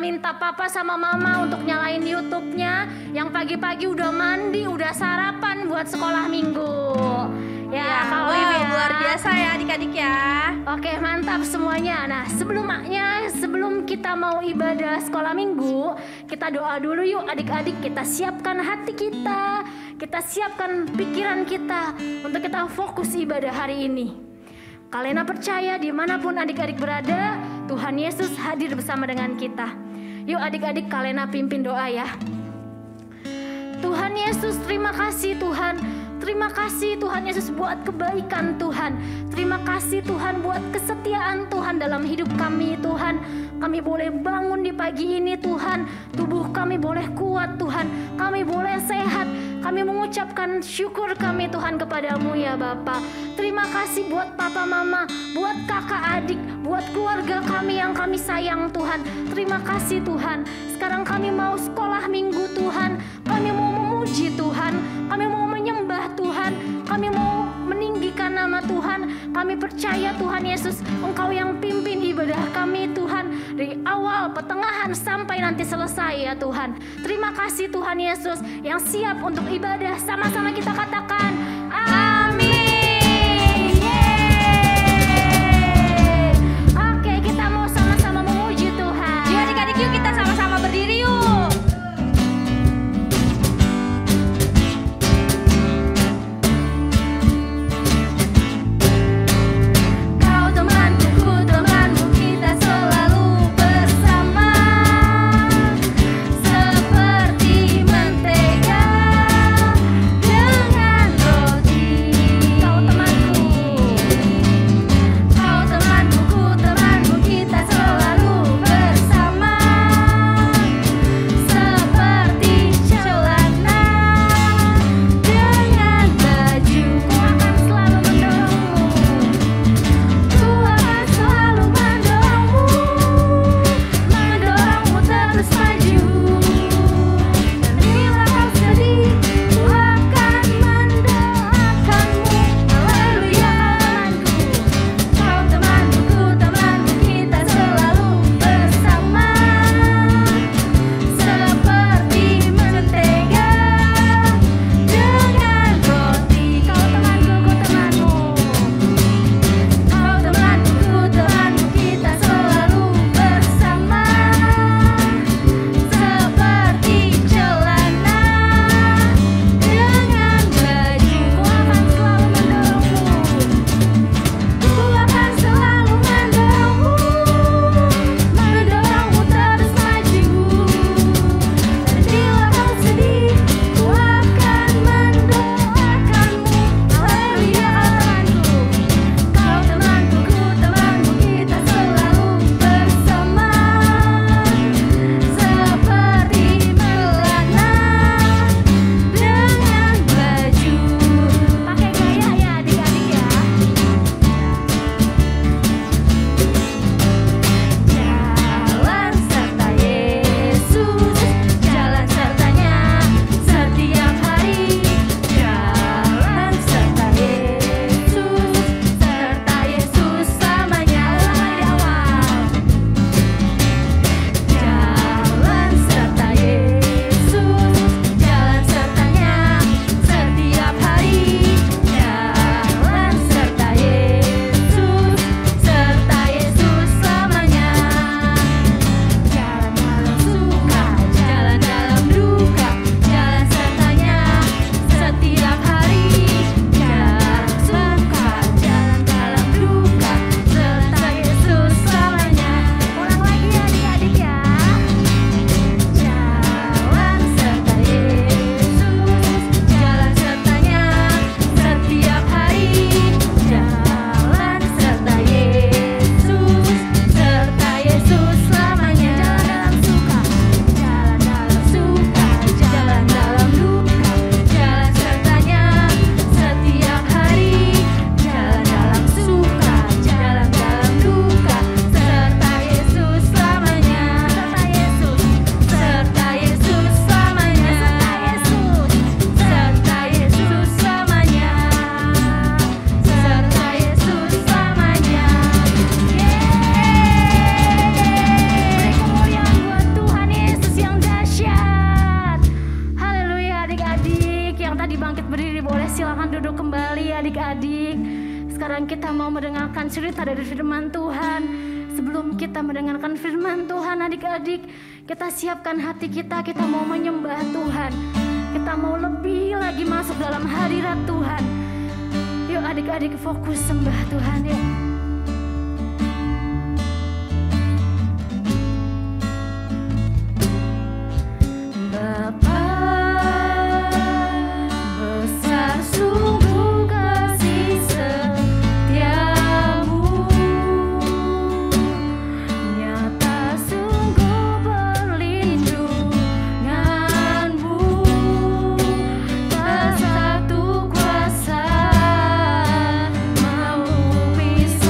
minta papa sama mama untuk nyalain YouTube-nya. Yang pagi-pagi udah mandi, udah sarapan buat sekolah minggu. Ya, wow, luar biasa ya adik-adik ya. Oke, mantap semuanya. Nah, sebelum kita mau ibadah sekolah minggu, kita doa dulu yuk adik-adik. Kita siapkan hati kita siapkan pikiran kita untuk kita fokus ibadah hari ini. Kalena percaya dimanapun adik-adik berada, Tuhan Yesus hadir bersama dengan kita. Yuk adik-adik, Kalena pimpin doa ya. Tuhan Yesus, terima kasih Tuhan. Terima kasih Tuhan Yesus buat kebaikan Tuhan. Terima kasih Tuhan buat kesetiaan Tuhan dalam hidup kami Tuhan. Kami boleh bangun di pagi ini Tuhan. Tubuh kami boleh kuat Tuhan. Kami boleh sehat. Kami mengucapkan syukur kami Tuhan kepadamu ya Bapa. Terima kasih buat papa mama, buat kakak adik, buat keluarga kami yang kami sayang Tuhan. Terima kasih Tuhan. Sekarang kami mau sekolah minggu Tuhan. Kami mau memuji Tuhan. Kami mau menyembah Tuhan. Kami mau meninggikan nama Tuhan. Kami percaya Tuhan Yesus, Engkau yang pimpin ibadah kami Tuhan, dari awal, pertengahan, sampai nanti selesai ya Tuhan. Terima kasih Tuhan Yesus yang siap untuk ibadah. Sama-sama kita katakan amin. Yeay. Oke, kita mau sama-sama memuji Tuhan. Yuk adik-adik, yuk kita sama-sama berdiri yuk. Seperti mentega dengan silakan duduk kembali adik-adik. Sekarang kita mau mendengarkan cerita dari firman Tuhan. Sebelum kita mendengarkan firman Tuhan adik-adik, kita siapkan hati kita mau menyembah Tuhan. Kita mau lebih lagi masuk dalam hadirat Tuhan. Yuk adik-adik fokus sembah Tuhan yuk. Bisa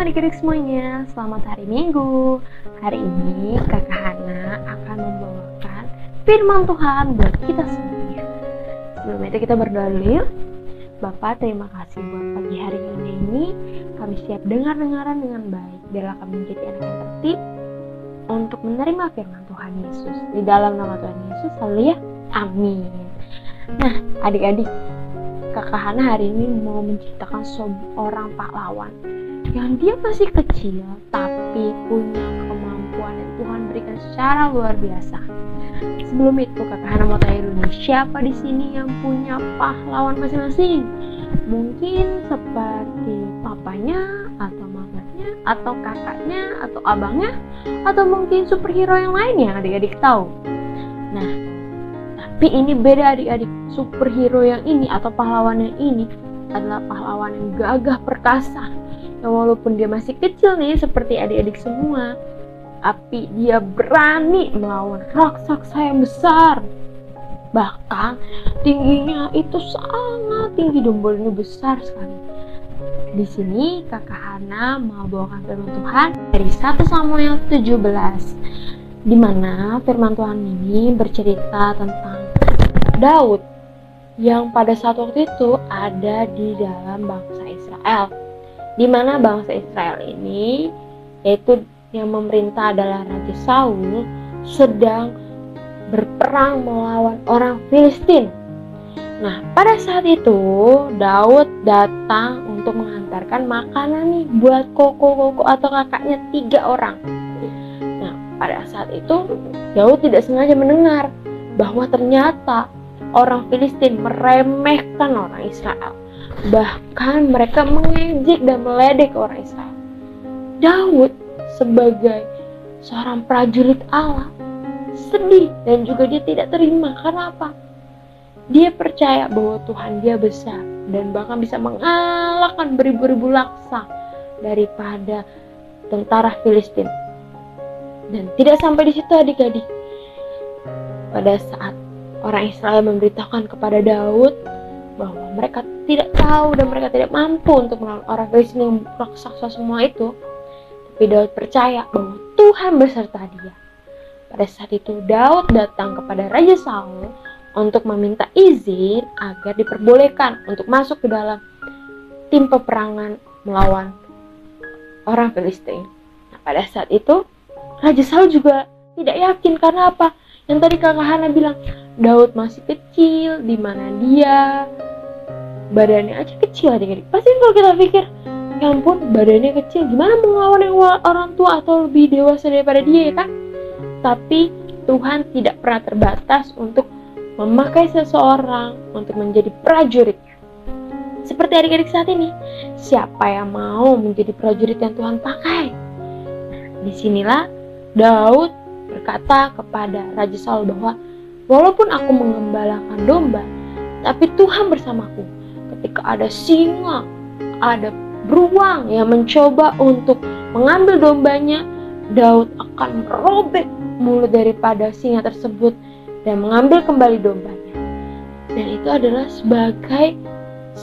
adik-adik semuanya, selamat hari Minggu. Hari ini Kakak Hana akan membawakan firman Tuhan buat kita semuanya. Sebelum itu kita berdoa dulu yuk. Bapak, terima kasih buat pagi hari ini. Kami siap dengar-dengaran dengan baik. Biarlah kami menjadi anak yang tertib untuk menerima firman Tuhan Yesus. Di dalam nama Tuhan Yesus, haleluya, amin. Nah, adik-adik, Kakak Hana hari ini mau menceritakan seorang pahlawan yang dia masih kecil tapi punya kemampuan yang Tuhan berikan secara luar biasa. Sebelum itu Kakak Hana mau tanya dulu nih, siapa di sini yang punya pahlawan masing-masing? Mungkin seperti papanya atau mamanya atau kakaknya atau abangnya atau mungkin superhero yang lain yang adik-adik tahu. Nah, tapi ini beda adik-adik. Superhero yang ini atau pahlawan yang ini adalah pahlawan yang gagah perkasa. Yang walaupun dia masih kecil nih seperti adik-adik semua, tapi dia berani melawan raksasa yang besar. Bahkan tingginya itu sangat tinggi, dombolnya besar sekali. Di sini Kakak Hana mau bawakan firman Tuhan dari 1 Samuel 17, di mana firman Tuhan ini bercerita tentang Daud yang pada saat waktu itu ada di dalam bangsa Israel, di mana bangsa Israel ini, yaitu yang memerintah adalah Raja Saul, sedang berperang melawan orang Filistin. Nah, pada saat itu Daud datang untuk mengantarkan makanan nih buat koko atau kakaknya 3 orang. Nah, pada saat itu Daud tidak sengaja mendengar bahwa ternyata orang Filistin meremehkan orang Israel. Bahkan mereka mengejek dan meledek orang Israel. Daud sebagai seorang prajurit Allah sedih dan juga dia tidak terima. Karena apa? Dia percaya bahwa Tuhan dia besar dan bahkan bisa mengalahkan beribu-ribu laksa daripada tentara Filistin. Dan tidak sampai di situ adik-adik. Pada saat orang Israel memberitahukan kepada Daud bahwa mereka tidak tahu dan mereka tidak mampu untuk melawan orang Filistin yang raksasa semua itu, tapi Daud percaya bahwa Tuhan beserta dia. Pada saat itu Daud datang kepada Raja Saul untuk meminta izin agar diperbolehkan untuk masuk ke dalam tim peperangan melawan orang Filistin. Nah, pada saat itu Raja Saul juga tidak yakin. Karena apa? Yang tadi Kakak Hana bilang, Daud masih kecil, di mana dia badannya aja kecil adik-adik. Pasti kalau kita pikir, ya ampun badannya kecil, gimana mau ngelawan orang tua atau lebih dewasa daripada dia, ya kan? Tapi Tuhan tidak pernah terbatas untuk memakai seseorang untuk menjadi prajuritnya. Seperti adik-adik saat ini, siapa yang mau menjadi prajurit yang Tuhan pakai? Nah, disinilah Daud berkata kepada Raja Saul bahwa walaupun aku mengembalakan domba, tapi Tuhan bersamaku. Ketika ada singa, ada beruang yang mencoba untuk mengambil dombanya, Daud akan merobek mulut daripada singa tersebut dan mengambil kembali dombanya. Dan itu adalah sebagai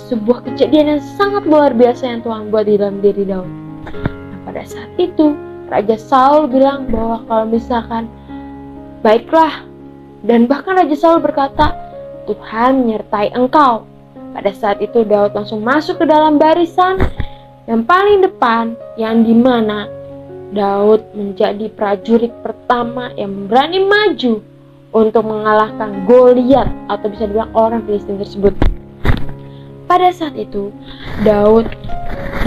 sebuah kejadian yang sangat luar biasa yang Tuhan buat di dalam diri Daud. Nah, pada saat itu Raja Saul bilang bahwa kalau misalkan baiklah, dan bahkan Raja Saul berkata, Tuhan menyertai engkau. Pada saat itu Daud langsung masuk ke dalam barisan yang paling depan, yang dimana Daud menjadi prajurit pertama yang berani maju untuk mengalahkan Goliat atau bisa dibilang orang Filistin tersebut. Pada saat itu Daud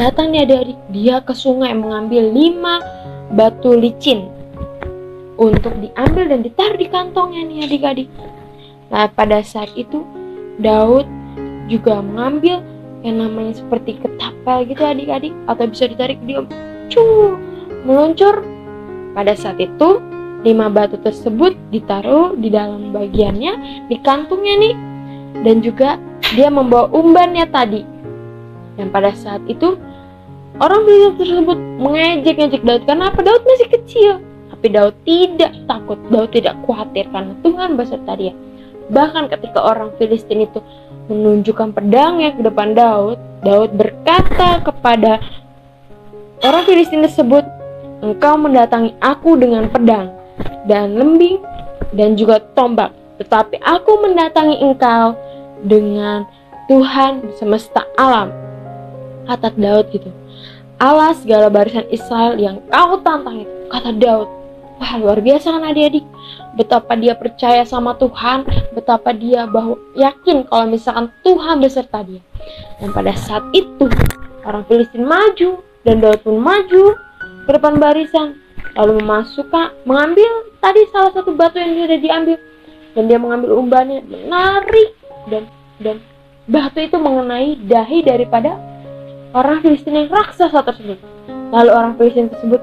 datang nih adik-adik, dia ke sungai mengambil 5 batu licin untuk diambil dan ditaruh di kantongnya nih adik-adik. Nah, pada saat itu Daud juga mengambil yang namanya seperti ketapel gitu adik-adik, atau bisa ditarik dia meluncur. Pada saat itu 5 batu tersebut ditaruh di dalam bagiannya, di kantungnya nih, dan juga dia membawa umbannya tadi. Dan pada saat itu orang Filistin tersebut mengejek-ngejek Daud. Karena apa? Daud masih kecil. Tapi Daud tidak takut, Daud tidak khawatir karena Tuhan beserta dia. Bahkan ketika orang Filistin itu menunjukkan pedangnya ke depan Daud, Daud berkata kepada orang Filistin tersebut, engkau mendatangi aku dengan pedang dan lembing dan juga tombak, tetapi aku mendatangi engkau dengan Tuhan semesta alam. Kata Daud gitu, Allah segala barisan Israel yang kau tantang itu, kata Daud. Wah, luar biasa kan adik-adik, betapa dia percaya sama Tuhan, betapa dia yakin kalau misalkan Tuhan beserta dia. Dan pada saat itu orang Filistin maju dan Daud pun maju ke depan barisan, lalu mengambil tadi salah satu batu yang sudah diambil, dan dia mengambil umbannya, menarik, dan batu itu mengenai dahi daripada orang Filistin yang raksasa tersebut. Lalu orang Filistin tersebut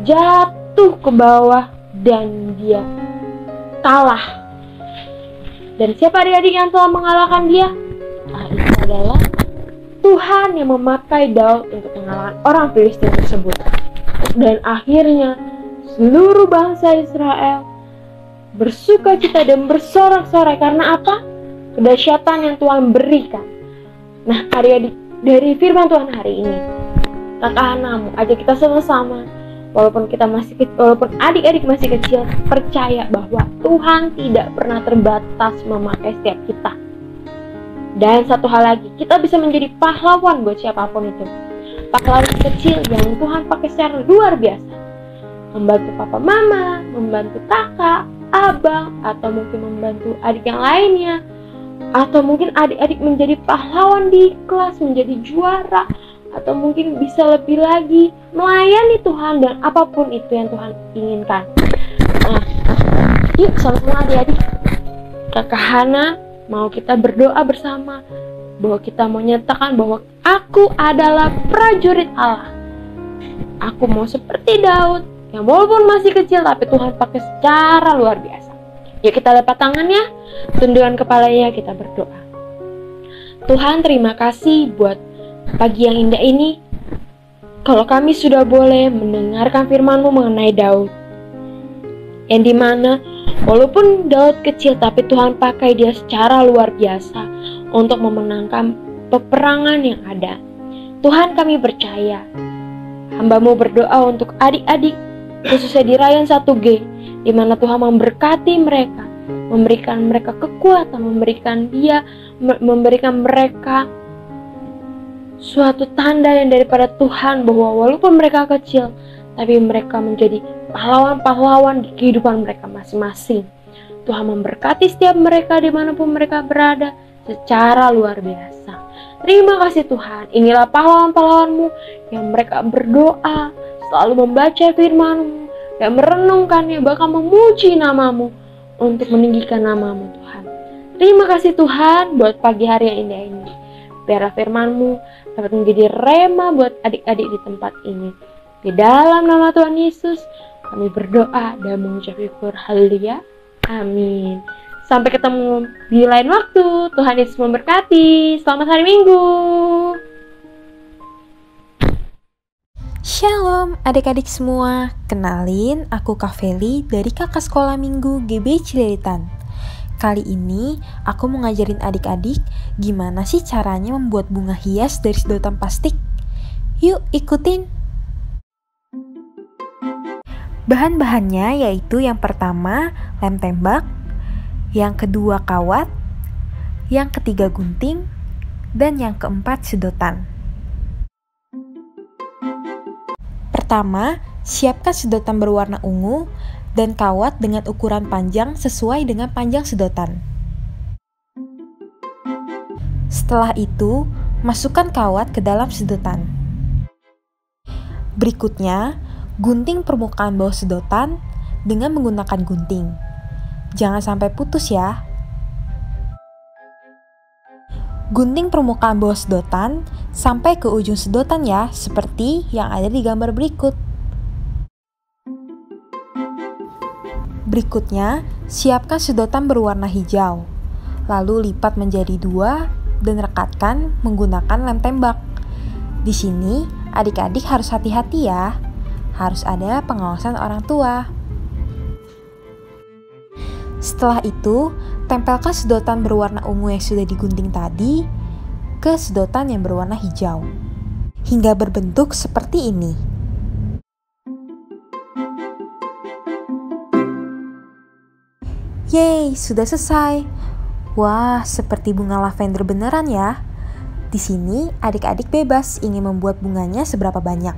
jatuh ke bawah dan dia kalah. Dan siapa adik-adik yang telah mengalahkan dia? Itu adalah Tuhan yang memakai Daud untuk mengalahkan orang Filistin tersebut. Dan akhirnya seluruh bangsa Israel bersukacita dan bersorak-sorai karena apa? Kedahsyatan yang Tuhan berikan. Nah, adik-adik, dari firman Tuhan hari ini, kakak Hanamu, ajak kita sama-sama, walaupun adik-adik masih kecil, percaya bahwa Tuhan tidak pernah terbatas memakai setiap kita. Dan satu hal lagi, kita bisa menjadi pahlawan buat siapapun itu. Pahlawan kecil yang Tuhan pakai secara luar biasa, membantu papa mama, membantu kakak, abang, atau mungkin membantu adik yang lainnya, atau mungkin adik-adik menjadi pahlawan di kelas, menjadi juara, atau mungkin bisa lebih lagi melayani Tuhan dan apapun itu yang Tuhan inginkan. Nah, yuk sama-sama adik-adik, kakak Hana mau kita berdoa bersama bahwa kita mau nyatakan bahwa aku adalah prajurit Allah. Aku mau seperti Daud yang walaupun masih kecil tapi Tuhan pakai secara luar biasa. Yuk kita lepat tangannya, tundukkan kepalanya, kita berdoa. Tuhan, terima kasih buat pagi yang indah ini. Kalau kami sudah boleh mendengarkan firman-Mu mengenai Daud, yang dimana walaupun Daud kecil tapi Tuhan pakai dia secara luar biasa untuk memenangkan peperangan yang ada. Tuhan, kami percaya hamba-Mu berdoa untuk adik-adik khususnya di Rayon 1G, di mana Tuhan memberkati mereka, memberikan mereka kekuatan, memberikan mereka suatu tanda yang daripada Tuhan bahwa walaupun mereka kecil, tapi mereka menjadi pahlawan-pahlawan di kehidupan mereka masing-masing. Tuhan memberkati setiap mereka dimanapun mereka berada secara luar biasa. Terima kasih Tuhan, inilah pahlawan-pahlawan-Mu yang mereka berdoa, selalu membaca firman-Mu dan merenungkannya, bahkan memuji nama-Mu untuk meninggikan nama-Mu Tuhan. Terima kasih Tuhan buat pagi hari yang indah ini. Biarlah firman-Mu dapat menjadi rema buat adik-adik di tempat ini. Di dalam nama Tuhan Yesus kami berdoa dan mengucap syukur. Haleluya. Amin. Sampai ketemu di lain waktu. Tuhan Yesus memberkati. Selamat hari Minggu. Shalom adik-adik semua. Kenalin, aku Kak Feli dari Kakak Sekolah Minggu GB Cililitan. Kali ini aku mau ngajarin adik-adik gimana sih caranya membuat bunga hias dari sedotan plastik. Yuk ikutin. Bahan-bahannya yaitu yang pertama lem tembak, yang kedua kawat, yang ketiga gunting, dan yang keempat sedotan. Pertama, siapkan sedotan berwarna ungu dan kawat dengan ukuran panjang sesuai dengan panjang sedotan. Setelah itu, masukkan kawat ke dalam sedotan. Berikutnya, gunting permukaan bawah sedotan dengan menggunakan gunting. Jangan sampai putus ya. Gunting permukaan bawah sedotan sampai ke ujung sedotan ya, seperti yang ada di gambar berikut. Berikutnya, siapkan sedotan berwarna hijau. Lalu lipat menjadi 2 dan rekatkan menggunakan lem tembak. Di sini, adik-adik harus hati-hati ya. Harus ada pengawasan orang tua. Setelah itu, tempelkan sedotan berwarna ungu yang sudah digunting tadi ke sedotan yang berwarna hijau hingga berbentuk seperti ini. Yeay, sudah selesai. Wah, seperti bunga lavender beneran ya. Di sini adik-adik bebas ingin membuat bunganya seberapa banyak.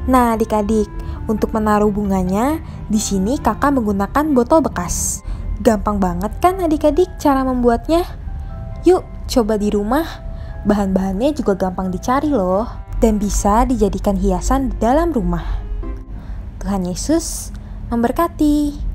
Nah, adik-adik, untuk menaruh bunganya, di sini kakak menggunakan botol bekas. Gampang banget kan adik-adik cara membuatnya? Yuk, coba di rumah. Bahan-bahannya juga gampang dicari loh, dan bisa dijadikan hiasan di dalam rumah. Tuhan Yesus memberkati.